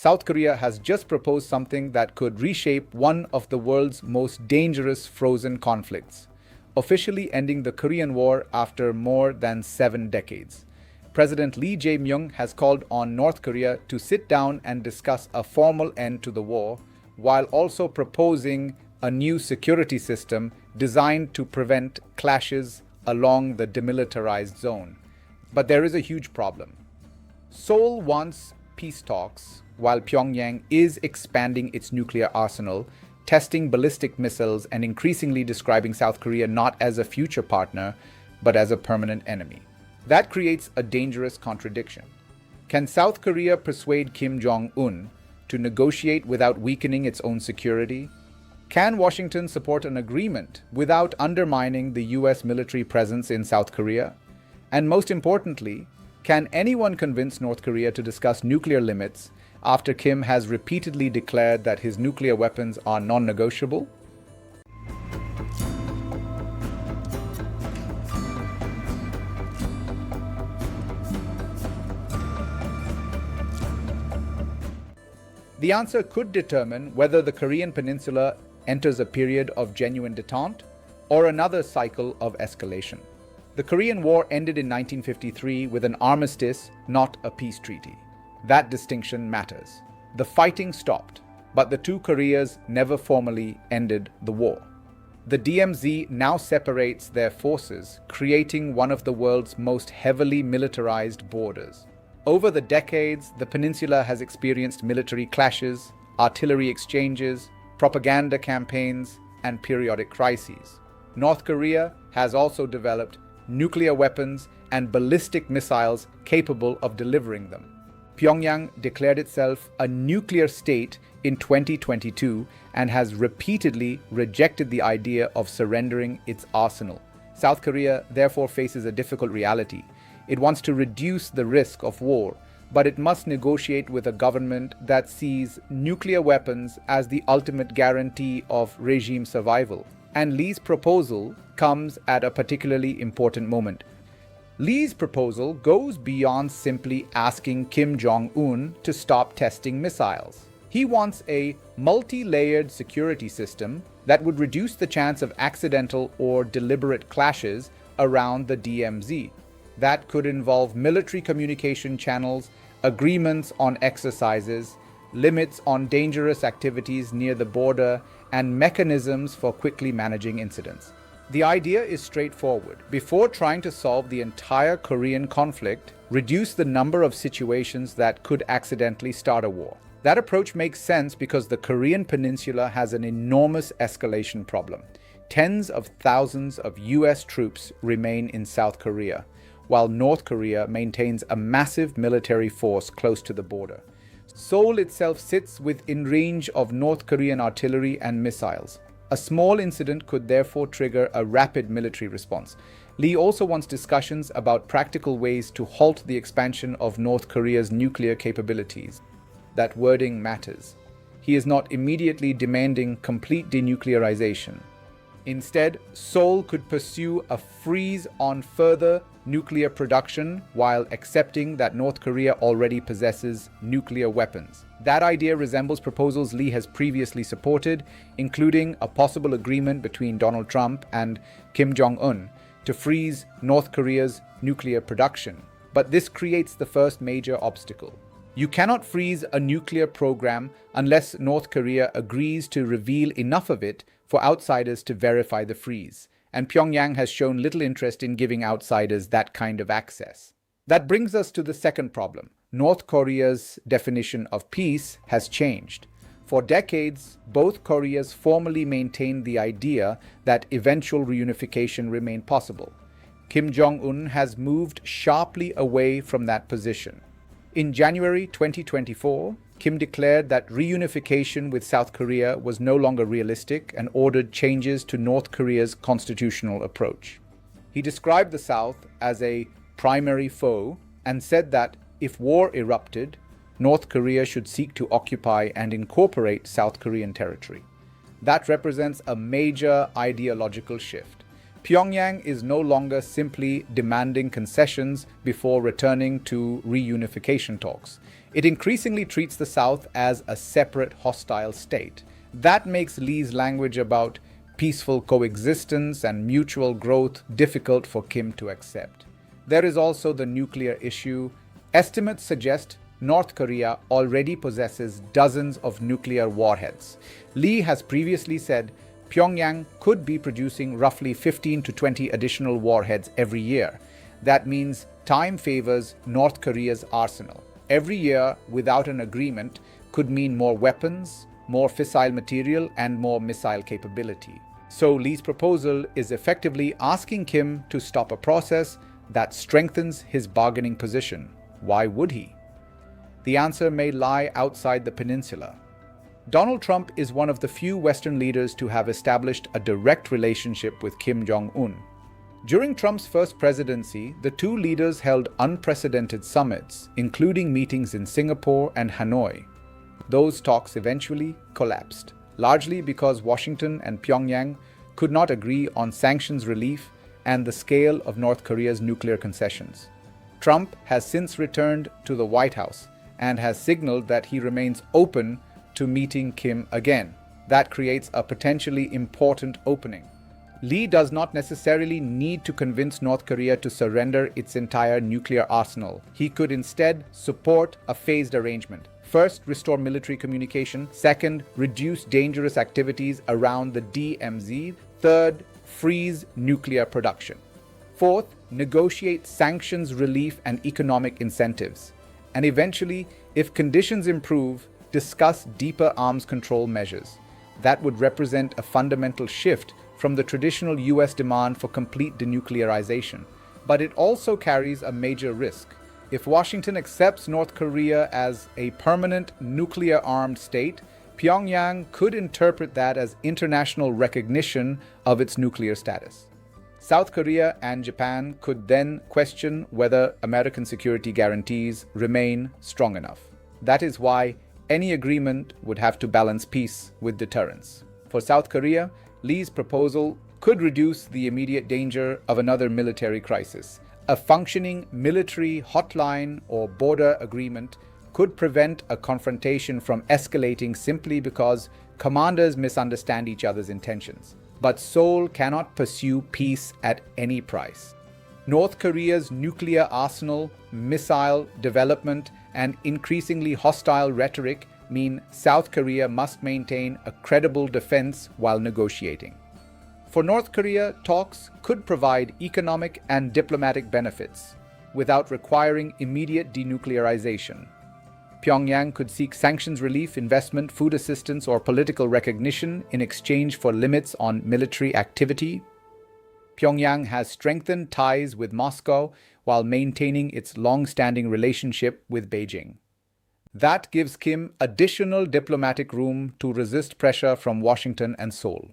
South Korea has just proposed something that could reshape one of the world's most dangerous frozen conflicts, officially ending the Korean War after more than 7 decades. President Myung has called on North Korea to sit down and discuss a formal end to the war, while also proposing a new security system designed to prevent clashes along the demilitarized zone. But there is a huge problem. Seoul wants peace talks, while Pyongyang is expanding its nuclear arsenal, testing ballistic missiles, and increasingly describing South Korea not as a future partner, but as a permanent enemy. That creates a dangerous contradiction. Can South Korea persuade Jong Un to negotiate without weakening its own security? Can Washington support an agreement without undermining the US military presence in South Korea? And most importantly, can anyone convince North Korea to discuss nuclear limits after Kim has repeatedly declared that his nuclear weapons are non-negotiable? The answer could determine whether the Korean peninsula enters a period of genuine détente or another cycle of escalation. The Korean War ended in 1953 with an armistice, not a peace treaty. That distinction matters. The fighting stopped, but the two Koreas never formally ended the war. The DMZ now separates their forces, creating one of the world's most heavily militarized borders. Over the decades, the peninsula has experienced military clashes, artillery exchanges, propaganda campaigns, and periodic crises. North Korea has also developed nuclear weapons and ballistic missiles capable of delivering them. Pyongyang declared itself a nuclear state in 2022 and has repeatedly rejected the idea of surrendering its arsenal. South Korea therefore faces a difficult reality. It wants to reduce the risk of war, but it must negotiate with a government that sees nuclear weapons as the ultimate guarantee of regime survival. And Lee's proposal comes at a particularly important moment. Lee's proposal goes beyond simply asking Jong Un to stop testing missiles. He wants a multi-layered security system that would reduce the chance of accidental or deliberate clashes around the DMZ. That could involve military communication channels, agreements on exercises, limits on dangerous activities near the border, and mechanisms for quickly managing incidents. The idea is straightforward. Before trying to solve the entire Korean conflict, reduce the number of situations that could accidentally start a war. That approach makes sense because the Korean peninsula has an enormous escalation problem. Tens of thousands of US troops remain in South Korea, while North Korea maintains a massive military force close to the border. Seoul itself sits within range of North Korean artillery and missiles. A small incident could therefore trigger a rapid military response. Lee also wants discussions about practical ways to halt the expansion of North Korea's nuclear capabilities. That wording matters. He is not immediately demanding complete denuclearization. Instead, Seoul could pursue a freeze on further nuclear production while accepting that North Korea already possesses nuclear weapons. That idea resembles proposals Lee has previously supported, including a possible agreement between Donald Trump and Jong Un to freeze North Korea's nuclear production. But this creates the first major obstacle. You cannot freeze a nuclear program unless North Korea agrees to reveal enough of it for outsiders to verify the freeze, and Pyongyang has shown little interest in giving outsiders that kind of access. That brings us to the second problem. North Korea's definition of peace has changed. For decades, both Koreas formally maintained the idea that eventual reunification remained possible. Jong Un has moved sharply away from that position. In January 2024, Kim declared that reunification with South Korea was no longer realistic and ordered changes to North Korea's constitutional approach. He described the South as a primary foe and said that if war erupted, North Korea should seek to occupy and incorporate South Korean territory. That represents a major ideological shift. Pyongyang is no longer simply demanding concessions before returning to reunification talks. It increasingly treats the South as a separate, hostile state. That makes Lee's language about peaceful coexistence and mutual growth difficult for Kim to accept. There is also the nuclear issue. Estimates suggest North Korea already possesses dozens of nuclear warheads. Lee has previously said Pyongyang could be producing roughly 15 to 20 additional warheads every year. That means time favors North Korea's arsenal. Every year without an agreement could mean more weapons, more fissile material, and more missile capability. So Lee's proposal is effectively asking Kim to stop a process that strengthens his bargaining position. Why would he? The answer may lie outside the peninsula. Donald Trump is one of the few Western leaders to have established a direct relationship with Kim Jong Un. During Trump's first presidency, the two leaders held unprecedented summits, including meetings in Singapore and Hanoi. Those talks eventually collapsed, largely because Washington and Pyongyang could not agree on sanctions relief and the scale of North Korea's nuclear concessions. Trump has since returned to the White House and has signaled that he remains open to meeting Kim again. That creates a potentially important opening. Lee does not necessarily need to convince North Korea to surrender its entire nuclear arsenal. He could instead support a phased arrangement. First, restore military communication. Second, reduce dangerous activities around the DMZ. Third, freeze nuclear production. Fourth, negotiate sanctions relief and economic incentives. And eventually, if conditions improve, discuss deeper arms control measures. That would represent a fundamental shift from the traditional US demand for complete denuclearization. But it also carries a major risk. If Washington accepts North Korea as a permanent nuclear-armed state, Pyongyang could interpret that as international recognition of its nuclear status. South Korea and Japan could then question whether American security guarantees remain strong enough. That is why any agreement would have to balance peace with deterrence. For South Korea, Lee's proposal could reduce the immediate danger of another military crisis. A functioning military hotline or border agreement could prevent a confrontation from escalating simply because commanders misunderstand each other's intentions. But Seoul cannot pursue peace at any price. North Korea's nuclear arsenal, missile development, and increasingly hostile rhetoric mean South Korea must maintain a credible defense while negotiating. For North Korea, talks could provide economic and diplomatic benefits without requiring immediate denuclearization. Pyongyang could seek sanctions relief, investment, food assistance, or political recognition in exchange for limits on military activity. Pyongyang has strengthened ties with Moscow while maintaining its long-standing relationship with Beijing. That gives Kim additional diplomatic room to resist pressure from Washington and Seoul.